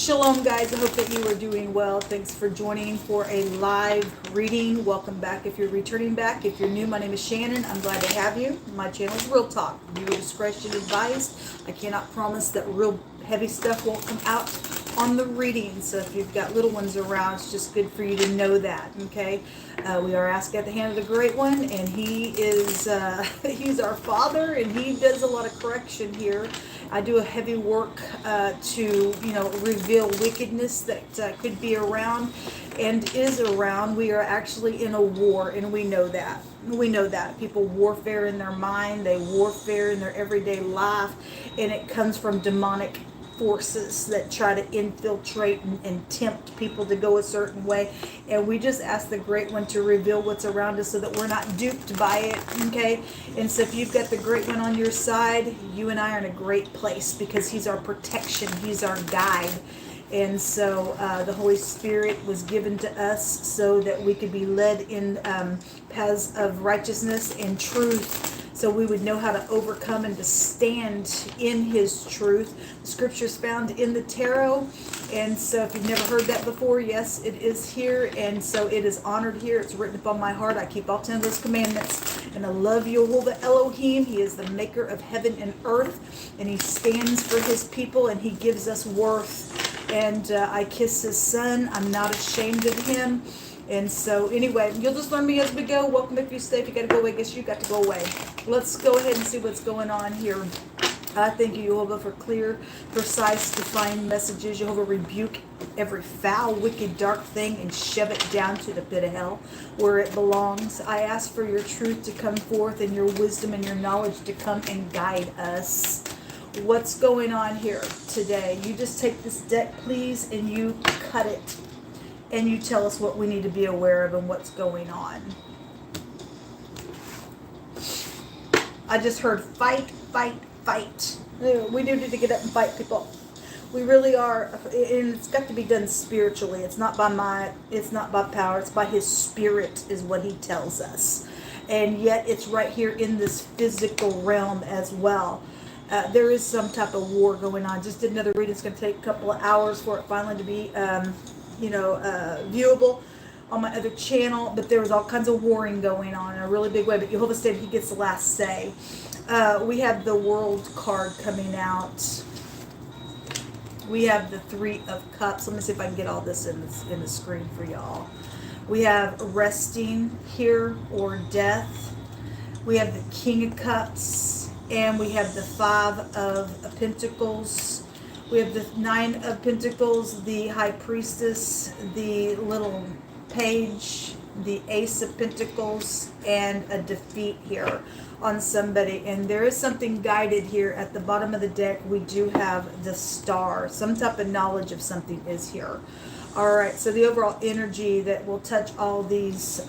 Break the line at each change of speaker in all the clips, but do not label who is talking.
Shalom, guys. I hope that you are doing well. Thanks for joining for a live reading. Welcome back if you're returning back. If you're new, my name is Shannon. I'm glad to have you. My channel is Real Talk. Viewer discretion advised. I cannot promise that real heavy stuff won't come out on the reading. So if you've got little ones around, it's just good for you to know that, okay? We are asked at the hand of the Great One, and he is he's our Father, and he does a lot of correction here. I do a heavy work to, reveal wickedness that could be around and is around. We are actually in a war, and we know that. We know that. People warfare in their mind, they warfare in their everyday life, and it comes from demonic forces that try to infiltrate and tempt people to go a certain way. And we just ask the Great One to reveal what's around us so that we're not duped by it, okay? And so if you've got the Great One on your side, you and I are in a great place because he's our protection, he's our guide. And so the Holy Spirit was given to us so that we could be led in paths of righteousness and truth, so we would know how to overcome and to stand in his truth. The scripture's found in the tarot. And so if you've never heard that before, yes, it is here. And so it is honored here. It's written upon my heart. I keep all 10 of those commandments. And I love Jehovah Elohim. He is the maker of heaven and earth. And he stands for his people, and he gives us worth. And I kiss his son. I'm not ashamed of him. And so anyway, you'll just learn me as we go. Welcome if you stay. If you got to go away, guess you got to go away. Let's go ahead and see what's going on here. I thank you, Jehovah, for clear, precise, defined messages. Jehovah, rebuke every foul, wicked, dark thing and shove it down to the pit of hell where it belongs. I ask for your truth to come forth and your wisdom and your knowledge to come and guide us. What's going on here today? You just take this deck, please, and you cut it. And you tell us what we need to be aware of and what's going on. I just heard fight, fight, fight. We do need to get up and fight, people. We really are. And it's got to be done spiritually. It's not by might. It's not by power. It's by his spirit is what he tells us. And yet it's right here in this physical realm as well. There is some type of war going on. Just did another reading. It's going to take a couple of hours for it finally to be viewable on my other channel, but there was all kinds of warring going on in a really big way. But Jehovah said he gets the last say. We have the World card coming out. We have the Three of Cups. Let me see if I can get all this in the screen for y'all. We have resting here or death. We have the King of Cups, and we have the Five of Pentacles. We have the Nine of Pentacles, the High Priestess, the little page, the Ace of Pentacles, and a defeat here on somebody. And there is something guided here at the bottom of the deck. We do have the Star. Some type of knowledge of something is here. All right, so the overall energy that will touch all these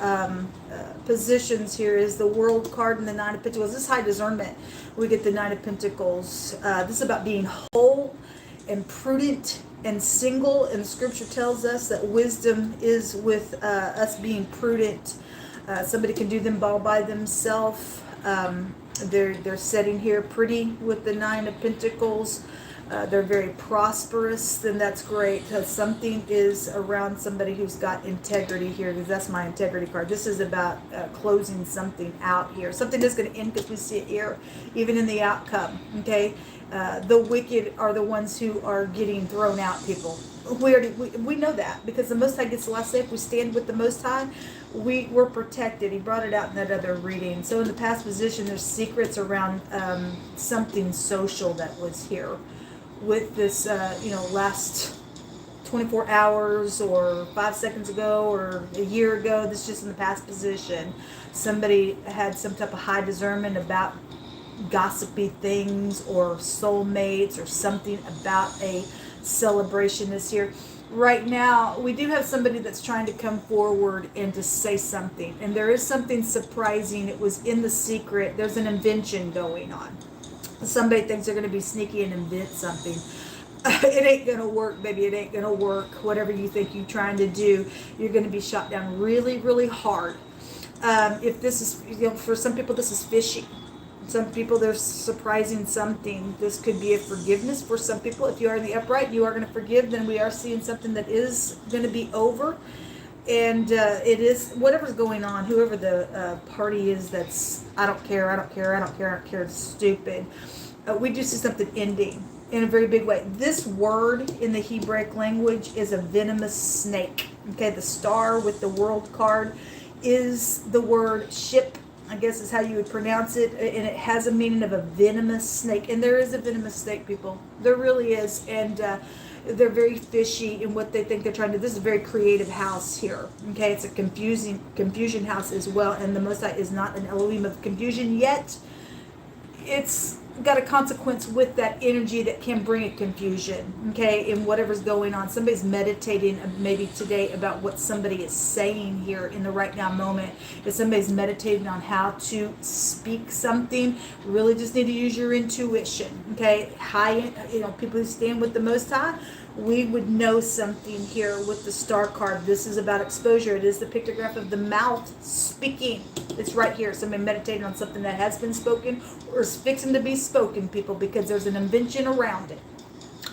positions here is the World card and the Nine of Pentacles. This is high discernment. We get the Nine of Pentacles. This is about being whole and prudent and single, and scripture tells us that wisdom is with us being prudent. Somebody can do them all by themselves. They're sitting here pretty with the Nine of Pentacles. They're very prosperous, then that's great, because something is around somebody who's got integrity here, because that's my integrity card. This is about closing something out here. Something is going to end because we see it here, even in the outcome, okay? The wicked are the ones who are getting thrown out, people. We know that, because the Most High gets the last say. If we stand with the Most High, we're protected. He brought it out in that other reading. So in the past position, there's secrets around something social that was here. With this, last 24 hours or 5 seconds ago or a year ago, this is just in the past position. Somebody had some type of high discernment about gossipy things or soulmates or something about a celebration this year. Right now, we do have somebody that's trying to come forward and to say something. And there is something surprising. It was in the secret. There's an invention going on. Somebody thinks they're going to be sneaky and invent something. It ain't going to work, baby. It ain't going to work. Whatever you think you're trying to do, you're going to be shot down really, really hard. If this is, for some people, this is fishy. Some people, they're surprising something. This could be a forgiveness for some people. If you are in the upright, you are going to forgive, then we are seeing something that is going to be over. And it is, whatever's going on, whoever the party is that's, I don't care, I don't care, I don't care, I don't care, stupid. We do see something ending in a very big way. This word in the Hebraic language is a venomous snake. Okay, the star with the world card is the word ship, I guess is how you would pronounce it, and it has a meaning of a venomous snake. And there is a venomous snake, people. There really is. And they're very fishy in what they think they're trying to do. This is a very creative house here. Okay, it's a confusion house as well. And the Most High is not an Elohim of confusion yet. It's got a consequence with that energy that can bring a confusion, okay, in whatever's going on. Somebody's meditating maybe today about what somebody is saying here in the right now moment. If somebody's meditating on how to speak something, really just need to use your intuition, okay? People who stand with the Most High, we would know something here with the star card. This is about exposure. It is the pictograph of the mouth speaking. It's right here. Somebody meditating on something that has been spoken or is fixing to be spoken, people, because there's an invention around it.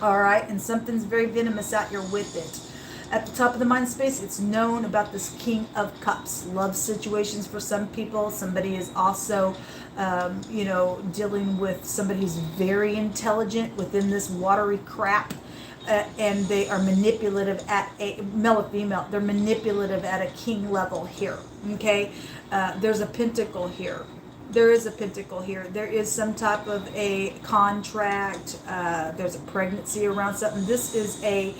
All right, and something's very venomous out here with it. At the top of the mind space, it's known about this King of Cups. Love situations for some people. Somebody is also, dealing with somebody who's very intelligent within this watery crap. And they are manipulative at a male or female. They're manipulative at a king level here. Okay, there's a pentacle here. There is a pentacle here. There is some type of a contract. There's a pregnancy around something. This is a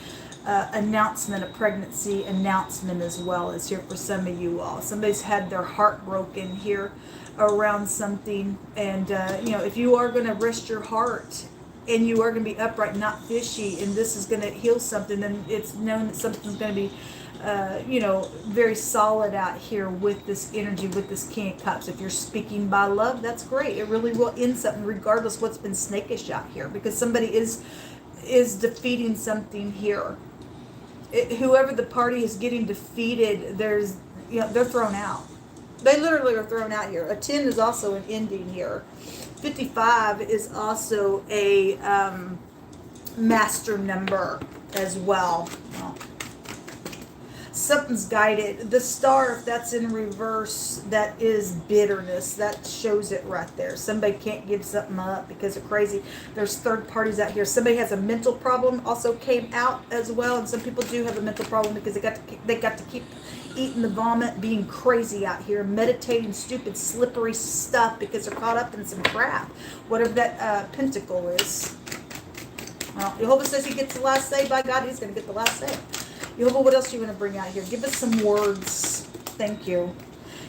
announcement, a pregnancy announcement as well as here for some of you all. Somebody's had their heart broken here around something, and if you are going to rest your heart and you are going to be upright, not fishy, and this is going to heal something, then it's known that something's going to be, very solid out here with this energy, with this King of Cups. If you're speaking by love, that's great. It really will end something, regardless what's been snakish out here, because somebody is defeating something here. Whoever the party is getting defeated, they're thrown out. They literally are thrown out here. A 10 is also an ending here. 55 is also a master number as well. Something's guided. The star, if that's in reverse, that is bitterness. That shows it right there. Somebody can't give something up because they're crazy. There's third parties out here. Somebody has a mental problem also came out as well, and some people do have a mental problem because they got to keep eating the vomit, being crazy out here, meditating stupid, slippery stuff because they're caught up in some crap. Whatever that pentacle is. Well, Jehovah says he gets the last say. By God, he's going to get the last say. Jehovah, what else do you want to bring out here? Give us some words. Thank you.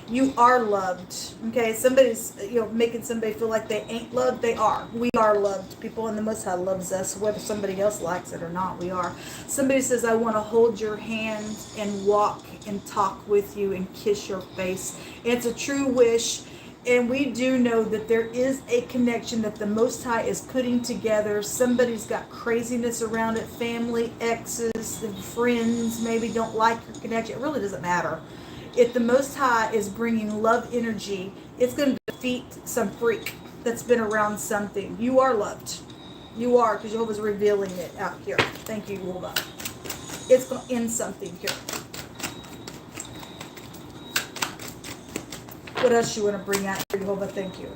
You are loved. Okay, somebody's making somebody feel like they ain't loved. They are. We are loved. People in the Most High loves us, whether somebody else likes it or not. We are. Somebody says, I want to hold your hand and walk and talk with you and kiss your face. It's a true wish. And we do know that there is a connection that the Most High is putting together. Somebody's got craziness around it. Family, exes, friends maybe don't like your connection. It really doesn't matter. If the Most High is bringing love energy, it's going to defeat some freak that's been around something. You are loved. You are, because Jehovah's revealing it out here. Thank you, Jehovah. It's going to end something here. What else you want to bring out here, Jehovah? Thank you.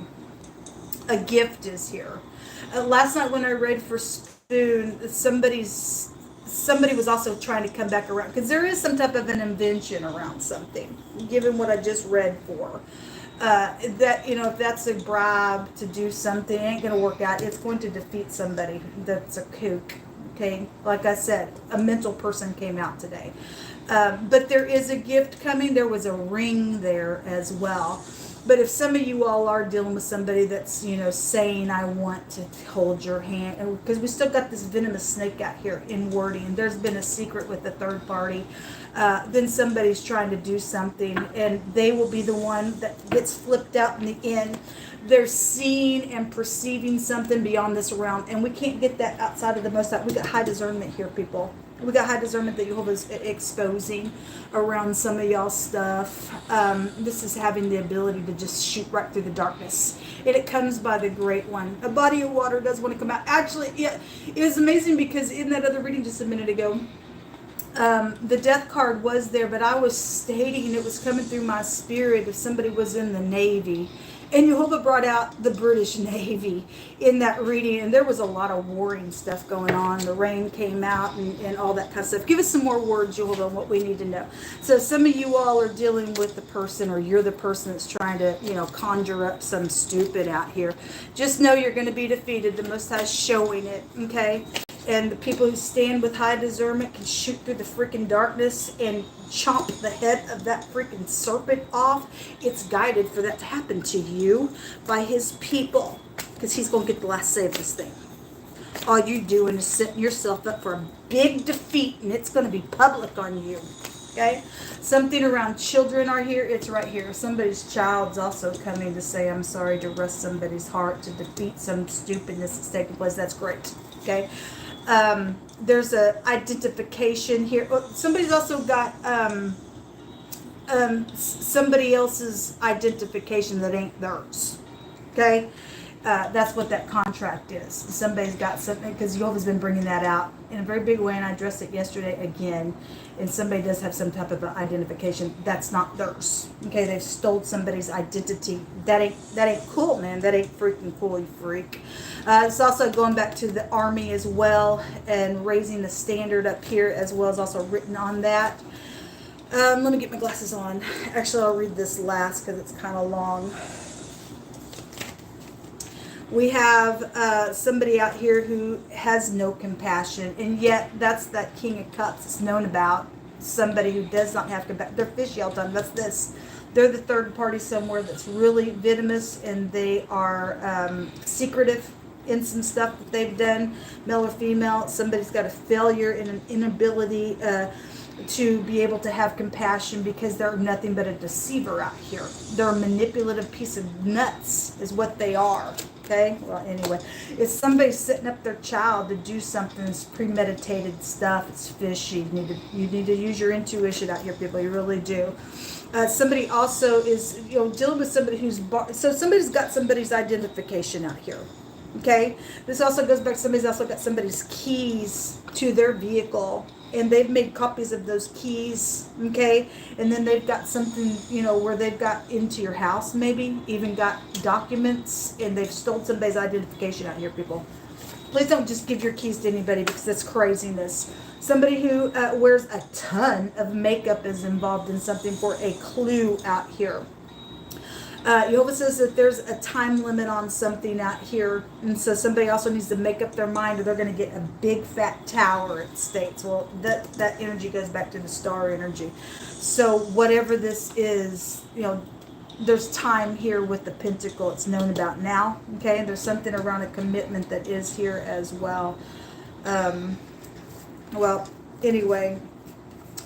A gift is here. Last night when I read for Spoon, somebody was also trying to come back around, because there is some type of an invention around something, given what I just read for. That, if that's a bribe to do something, it ain't going to work out. It's going to defeat somebody that's a kook. Okay, like I said, a mental person came out today. But there is a gift coming. There was a ring there as well. But if some of you all are dealing with somebody that's, saying, I want to hold your hand, because we still got this venomous snake out here in wording. There's been a secret with the third party. Then somebody's trying to do something, and they will be the one that gets flipped out in the end. They're seeing and perceiving something beyond this realm, and we can't get that outside of the Most High. We got high discernment here, people. We got high discernment that Jehovah's exposing around some of y'all's stuff. This is having the ability to just shoot right through the darkness. And it comes by the Great One. A body of water does want to come out. Actually, yeah, it was amazing because in that other reading just a minute ago, the death card was there, but I was stating, and it was coming through my spirit, if somebody was in the Navy. And Jehovah brought out the British Navy in that reading, and there was a lot of warring stuff going on. The rain came out and all that kind of stuff. Give us some more words, Jehovah, on what we need to know. So some of you all are dealing with the person, or you're the person that's trying to, conjure up some stupid out here. Just know you're going to be defeated. The Most High is showing it, okay? And the people who stand with high discernment can shoot through the freaking darkness and chomp the head of that freaking serpent off. It's guided for that to happen to you by his people, because he's going to get the last say of this thing. All you doing is setting yourself up for a big defeat, and it's going to be public on you. Okay? Something around children are here. It's right here. Somebody's child's also coming to say, I'm sorry, to rest somebody's heart, to defeat some stupidness that's taking place. That's great. Okay? There's a identification here. Somebody's also got somebody else's identification that ain't theirs. Okay, that's what that contract is. Somebody's got something, because Jehovah's been bringing that out in a very big way, and I addressed it yesterday again. And somebody does have some type of identification that's not theirs. Okay, they've stole somebody's identity. That ain't cool, man. That ain't freaking cool, you freak. It's also going back to the army as well, and raising the standard up here as well is also written on that. Let me get my glasses on. Actually, I'll read this last because it's kind of long. We have somebody out here who has no compassion, and yet that's that King of Cups it's known about. Somebody who does not have compassion. They're fishy all the time. That's this. They're the third party somewhere that's really venomous, and they are secretive in some stuff that they've done, male or female. Somebody's got a failure and an inability to be able to have compassion, because they're nothing but a deceiver out here. They're a manipulative piece of nuts is what they are. Okay, well, anyway, it's somebody setting up their child to do something that's premeditated stuff. It's fishy. You need to use your intuition out here, people. You really do. Somebody also is, dealing with somebody who's so somebody's got somebody's identification out here. Okay, this also goes back. Somebody's also got somebody's keys to their vehicle, and they've made copies of those keys. Okay, and then they've got something, where they've got into your house, maybe even got documents, and they've stolen somebody's identification out here, people. Please don't just give your keys to anybody, because that's craziness. Somebody who wears a ton of makeup is involved in something for a clue out here. Jehovah says that there's a time limit on something out here, and so somebody also needs to make up their mind, or they're going to get a big fat tower, it states. Well, that energy goes back to the star energy. So whatever this is, there's time here with the pentacle. It's known about now. Okay, and there's something around a commitment that is here as well. Well, anyway,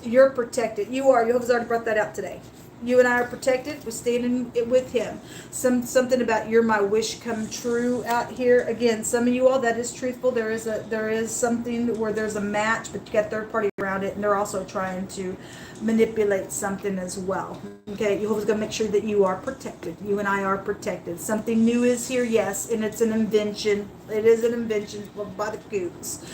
you're protected. You are. Jehovah's already brought that out today. You and I are protected. We're standing with him. Something about you're my wish come true out here. Again, some of you all, that is truthful. There is something where there's a match, but you got third party around it, and they're also trying to manipulate something as well. Okay, Jehovah's going to make sure that you are protected. You and I are protected. Something new is here, yes, and it's an invention. It is an invention by the goods.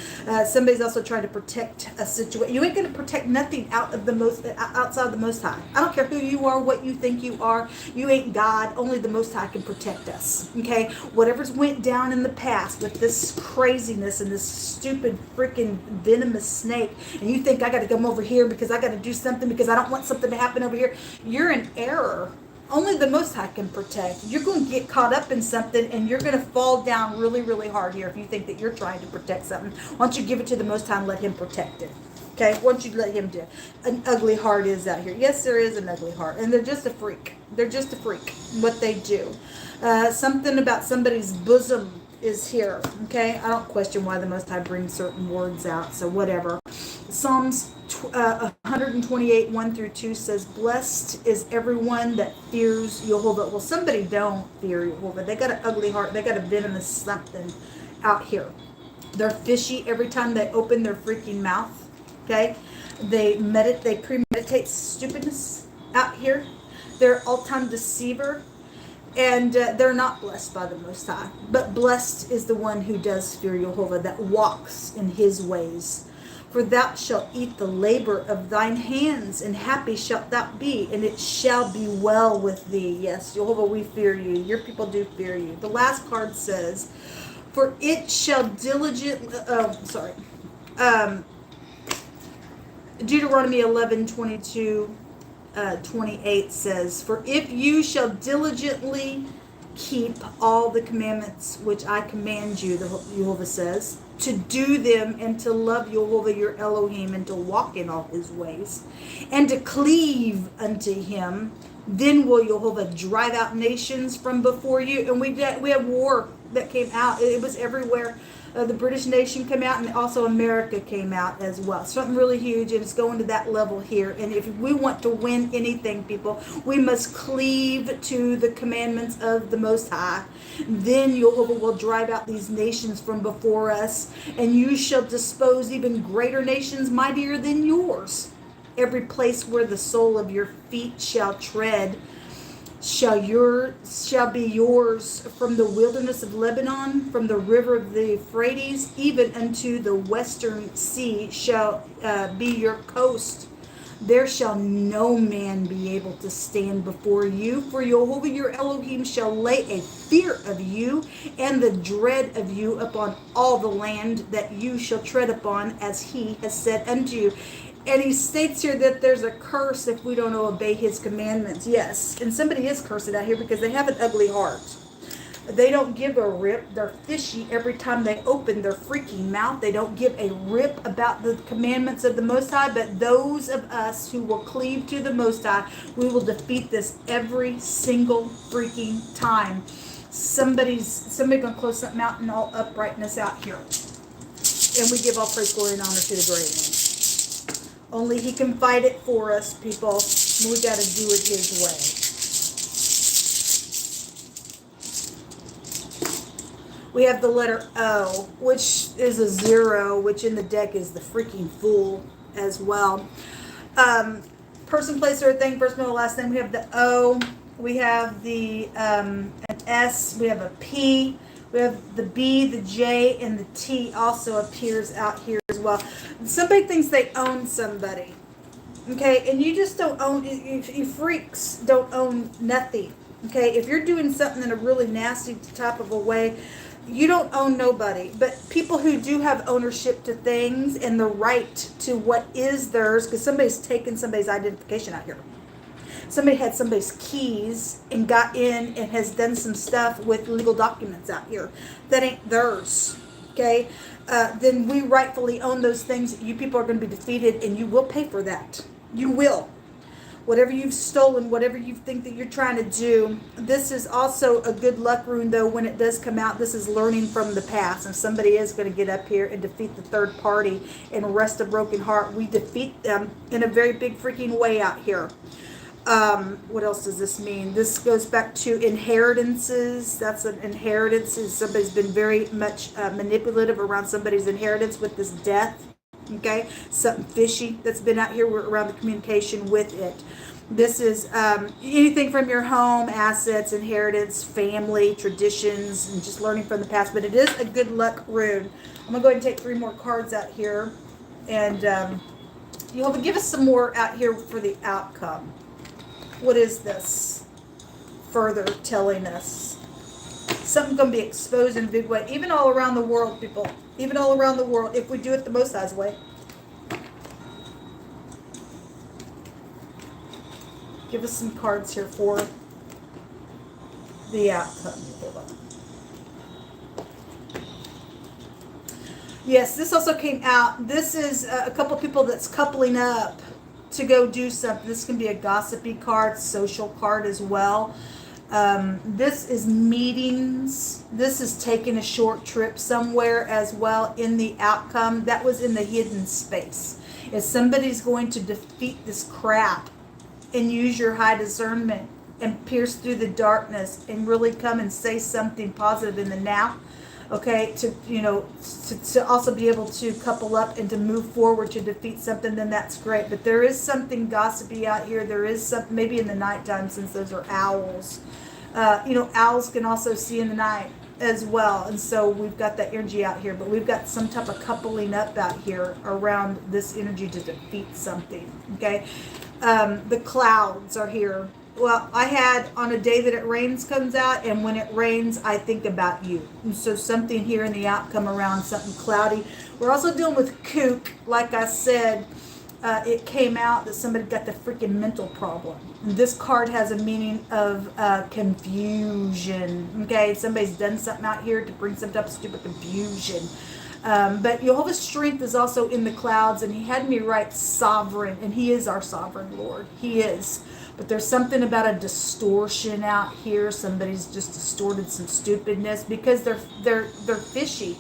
Somebody's also trying to protect a situation. You ain't going to protect nothing outside of the Most High. I don't care who you are, what you think you are. You ain't God. Only the Most High can protect us. Okay? Whatever's went down in the past with this craziness and this stupid freaking venomous snake, and you think I got to come over here because I got to do something because I don't want something to happen over here, you're in error. Only the Most High can protect. You're going to get caught up in something, and you're going to fall down really, really hard here if you think that you're trying to protect something. Why don't you give it to the Most High and let him protect it? Okay? Why don't you let him do it? An ugly heart is out here. Yes, there is an ugly heart, and they're just a freak. They're just a freak, what they do. Something about somebody's bosom is here. Okay? I don't question why the Most High brings certain words out, so whatever. Psalms 128, 1 through 2 says, blessed is everyone that fears Jehovah. Well, somebody don't fear Jehovah. They got an ugly heart. They got a venomous something out here. They're fishy every time they open their freaking mouth. Okay? They premeditate stupidness out here. They're all-time deceiver. And they're not blessed by the Most High. But blessed is the one who does fear Jehovah, that walks in his ways. For thou shalt eat the labor of thine hands, and happy shalt thou be, and it shall be well with thee. Yes, Jehovah, we fear you. Your people do fear you. The last card says, for it shall diligently, Deuteronomy 11:22. 28 says, for if you shall diligently keep all the commandments which I command you, the Jehovah says, to do them and to love Jehovah your Elohim and to walk in all his ways and to cleave unto him, then will Jehovah drive out nations from before you. And we had war that came out. It was everywhere. The British nation came out, and also America came out as well. Something really huge, and it's going to that level here. And if we want to win anything, people, we must cleave to the commandments of the Most High. Then Jehovah will drive out these nations from before us, and you shall dispose even greater nations mightier than yours. Every place where the sole of your feet shall tread shall be yours, from the wilderness of Lebanon, from the river of the Euphrates, even unto the western sea shall be your coast. There shall no man be able to stand before you, for Jehovah your Elohim shall lay a fear of you and the dread of you upon all the land that you shall tread upon, as he has said unto you. And he states here that there's a curse if we don't obey his commandments. Yes, and somebody is cursed out here because they have an ugly heart. They don't give a rip. They're fishy every time they open their freaking mouth. They don't give a rip about the commandments of the Most High. But those of us who will cleave to the Most High, we will defeat this every single freaking time. Somebody gonna close something out in all uprightness out here. And we give all praise, glory, and honor to the great one. Only he can fight it for us, people. We got to do it his way. We have the letter O, which is a 0, which in the deck is the freaking fool as well. Person, place, or thing, first, middle, last name. We have the O. We have the an S. We have a P. We have the B, the J, and the T also appears out here as well. Somebody thinks they own somebody. Okay, and you just don't own, you freaks don't own nothing. Okay, if you're doing something in a really nasty type of a way, you don't own nobody. But people who do have ownership to things and the right to what is theirs, because somebody's taken somebody's identification out here. Somebody had somebody's keys and got in and has done some stuff with legal documents out here that ain't theirs. Okay, then we rightfully own those things. You people are going to be defeated, and you will pay for that. You will. Whatever you've stolen, whatever you think that you're trying to do. This is also a good luck rune, though, when it does come out. This is learning from the past, and somebody is going to get up here and defeat the third party and rest a broken heart. We defeat them in a very big freaking way out here. What else does this mean? This goes back to inheritances. That's an inheritance. Somebody's been very much manipulative around somebody's inheritance with this death. Okay, something fishy that's been out here around the communication with it. This is anything from your home, assets, inheritance, family, traditions, and just learning from the past. But it is a good luck rune. I'm going to go ahead and take 3 more cards out here. And you'll give us some more out here for the outcome. What is this further telling us? Something's going to be exposed in a big way. Even all around the world, people. Even all around the world, if we do it the Most High's way. Give us some cards here for the outcome. Hold on. Yes, this also came out. This is a couple people that's coupling up to go do something. This can be a gossipy card, social card as well. This is meetings. This is taking a short trip somewhere as well in the outcome. That was in the hidden space. If somebody's going to defeat this crap and use your high discernment and pierce through the darkness and really come and say something positive in the now, okay, to also be able to couple up and to move forward to defeat something, then that's great. But there is something gossipy out here. There is some, maybe in the nighttime, since those are owls. Owls can also see in the night as well, and so we've got that energy out here, but we've got some type of coupling up out here around this energy to defeat something. Okay. The clouds are here. Well, I had on a day that it rains comes out, and when it rains, I think about you. And so something here in the outcome around something cloudy. We're also dealing with kook. Like I said, it came out that somebody got the freaking mental problem. And this card has a meaning of confusion. Okay, somebody's done something out here to bring some type of stupid confusion. But Jehovah's strength is also in the clouds, and he had me write sovereign, and he is our sovereign Lord. He is. But there's something about a distortion out here. Somebody's just distorted some stupidness because they're fishy.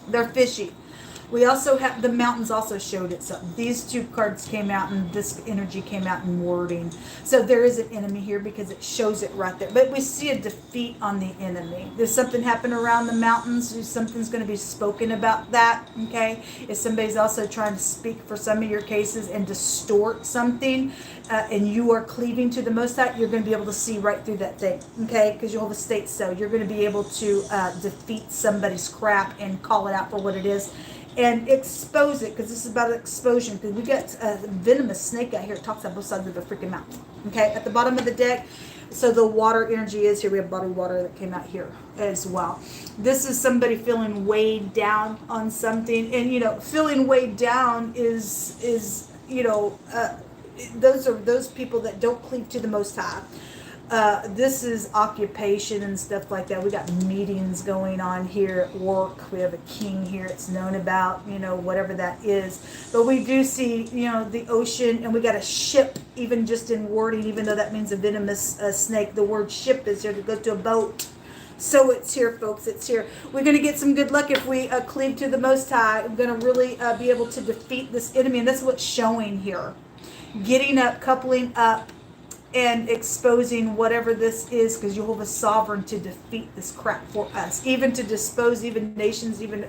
They're fishy. We also have the mountains also showed it. So these two cards came out, and this energy came out in wording. So there is an enemy here because it shows it right there. But we see a defeat on the enemy. There's something happened around the mountains. Something's going to be spoken about that. Okay. If somebody's also trying to speak for some of your cases and distort something, and you are cleaving to the Most High, you're going to be able to see right through that thing. Okay. Because Jehovah states so. You're going to be able to defeat somebody's crap and call it out for what it is. And expose it, because this is about exposure. Because we got a venomous snake out here. It talks on both sides of the freaking mountain. Okay, at the bottom of the deck. So the water energy is here. We have body water that came out here as well. This is somebody feeling weighed down on something, and feeling weighed down is those are those people that don't cleave to the Most High. This is occupation and stuff like that. We got meetings going on here at work. We have a king here. It's known about, whatever that is. But we do see, the ocean, and we got a ship, even just in wording, even though that means a venomous snake. The word ship is here to go to a boat. So it's here, folks. It's here. We're going to get some good luck if we cleave to the Most High. I'm going to really be able to defeat this enemy. And that's what's showing here. Getting up, coupling up, and exposing whatever this is, because Jehovah's sovereign to defeat this crap for us, even to dispose even nations, even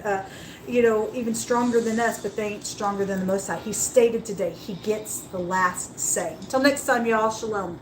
even stronger than us, but they ain't stronger than the Most High. He stated today he gets the last say. Until next time, y'all, shalom.